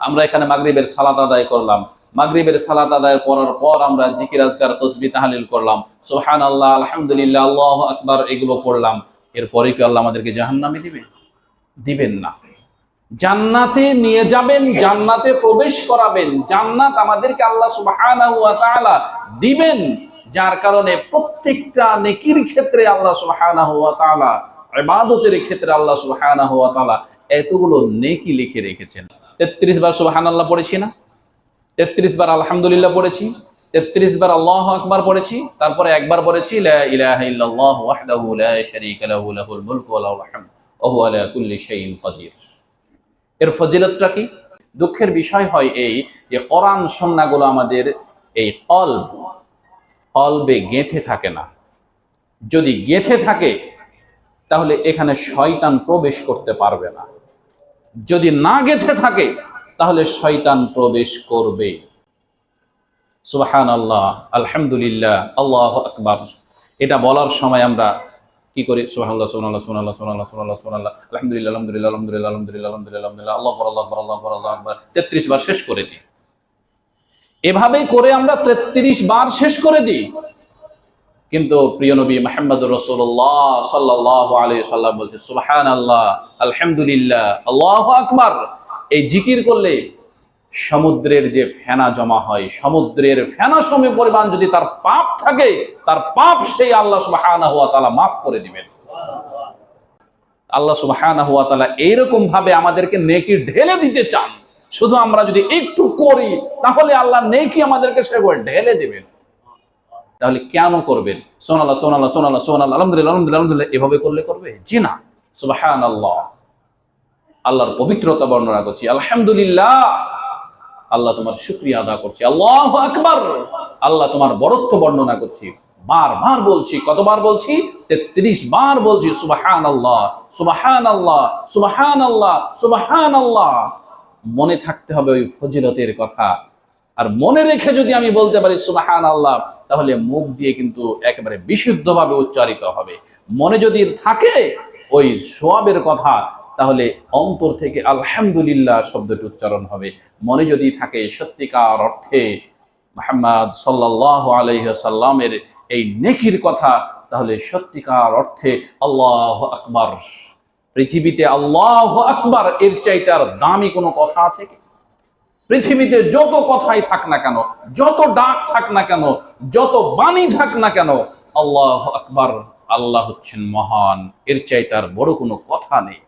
আমরা এখানে মাগরিবের সালাত আদায় করলাম, মাগরিবের সালাত আদায় করার পর আমরা জিকির আজকার তাসবিহ তাহলিল করলাম, সুবহানাল্লাহ, আলহামদুলিল্লাহ, আল্লাহু আকবার এগুলো করলাম, এরপরে কি আল্লাহ আমাদেরকে জাহান্নামে দিবেন? দিবেন না। জান্নাতে নিয়ে যাবেন, জান্নাতে প্রবেশ করাবেন, জান্নাত আমাদেরকে আল্লাহ সুবহানাহু ওয়া তাআলা দিবেন, যার কারণে প্রত্যেকটা নেকির ক্ষেত্রে আল্লাহ সুবহানাহু ওয়া তাআলা, ইবাদতের ক্ষেত্রে আল্লাহ সুবহানাহু ওয়া তাআলা এতগুলো নেকি লিখে রেখেছেন। 33 বার সুবহানাল্লাহ পড়েছি না, 33 বার আলহামদুলিল্লাহ পড়েছি, 33 বার আল্লাহু আকবার পড়েছি, তারপরে একবার পড়েছি লা ইলাহা ইল্লাল্লাহ ওয়াহদাহু লা শারীকা লাহু লাহুল মুলকু ওয়া লাহুল হামদ ওয়া হুয়া আলা কুল্লি শাইইন কাদির। এর ফজিলতটা কি? দুঃখের বিষয় হয় এই যে কোরআন সুন্নাহগুলো আমাদের এই কলবে গেঁথে থাকে না। যদি গেঁথে থাকে তাহলে এখানে শয়তান প্রবেশ করতে পারবে না, যদি না গেঁথে থাকে তাহলে শয়তান প্রবেশ করবে। সুবহানাল্লাহ, আলহামদুলিল্লাহ, আল্লাহু আকবার এটা বলার সময় আমরা কি করি? সুবহানাল্লাহ, সুবহানাল্লাহ, সুবহানাল্লাহ, সুবহানাল্লাহ, সুবহানাল্লাহ, সুবহানাল্লাহ, আলহামদুলিল্লাহ, আলহামদুলিল্লাহ, আলহামদুলিল্লাহ, আলহামদুলিল্লাহ, আলহামদুলিল্লাহ, আলহামদুলিল্লাহ, আল্লাহু আকবার, আল্লাহু আকবার, আল্লাহু আকবার, আল্লাহু আকবার 33 বার শেষ করে দিই। এভাবেই করে আমরা 33 বার শেষ করে দিই। কিন্তু প্রিয় নবী মুহাম্মদুর রাসূলুল্লাহ সাল্লাল্লাহু আলাইহি সাল্লাম বলছে সুবহানাল্লাহ, আলহামদুলিল্লাহ, আল্লাহু আকবার এই জিকির করলে সমুদ্রের যে ফেনা জমা হয়, সমুদ্রের ফেনা সম পরিমাণ যদি তার পাপ থাকে, তার পাপ সেই আল্লাহ সুবহানাহু ওয়া তাআলা মাফ করে দিবেন। আল্লাহ সুবহানাহু ওয়া তাআলা এইরকম ভাবে আমাদেরকে নেকি ঢেলে দিতে চান। শুধু আমরা যদি একটু করি তাহলে আল্লাহ নেকি আমাদেরকে সেভাবে ঢেলে দিবেন। তাহলে কেন করবেন? সুবহানাল্লাহ, সুবহানাল্লাহ, সুবহানাল্লাহ, সুবহানাল্লাহ, আলহামদুলিল্লাহ, আলহামদুলিল্লাহ, আলহামদুলিল্লাহ এভাবে করলে করবে? জি না। সুবহানাল্লাহ, আল্লাহর পবিত্রতা বর্ণনা করছি, আলহামদুলিল্লাহ, আল্লাহ তোমার শুকরিয়া আদা করছি, আল্লাহু আকবার, আল্লাহ তোমার বড়ত্ব বর্ণনা করছি। বারবার বলছি, কতবার বলছি? 33 বার বলছি সুবহানাল্লাহ, সুবহানাল্লাহ, সুবহানাল্লাহ, সুবহানাল্লাহ। মনে থাকতে হবে ওই ফজিলতের কথা। আর মনে রেখে যদি আমি বলতে পারি সুবহানাল্লাহ, তাহলে মুখ দিয়ে কিন্তু একেবারে বিশুদ্ধভাবে উচ্চারিত হবে। মনে যদি থাকে ওই সওয়াবের কথা, তাহলে অন্তর থেকে আলহামদুলিল্লাহ শব্দটি উচ্চারণ হবে। মনে যদি থাকে সত্যিকার অর্থে মুহাম্মদ সাল্লাল্লাহু আলাইহি ওয়াসাল্লামের এই নেকির কথা, তাহলে সত্যিকার অর্থে আল্লাহু আকবার। পৃথিবীতে আল্লাহু আকবার এর চাইতে আর দামি কোনো কথা আছে কি? পৃথিবীতে যত কথাই থাক না কেন, যত ডাক থাক না কেন, যত বাণী থাক না কেন, আল্লাহু আকবার, আল্লাহ হচ্ছেন মহান, এর চাইতে আর বড় কোনো কথা নেই।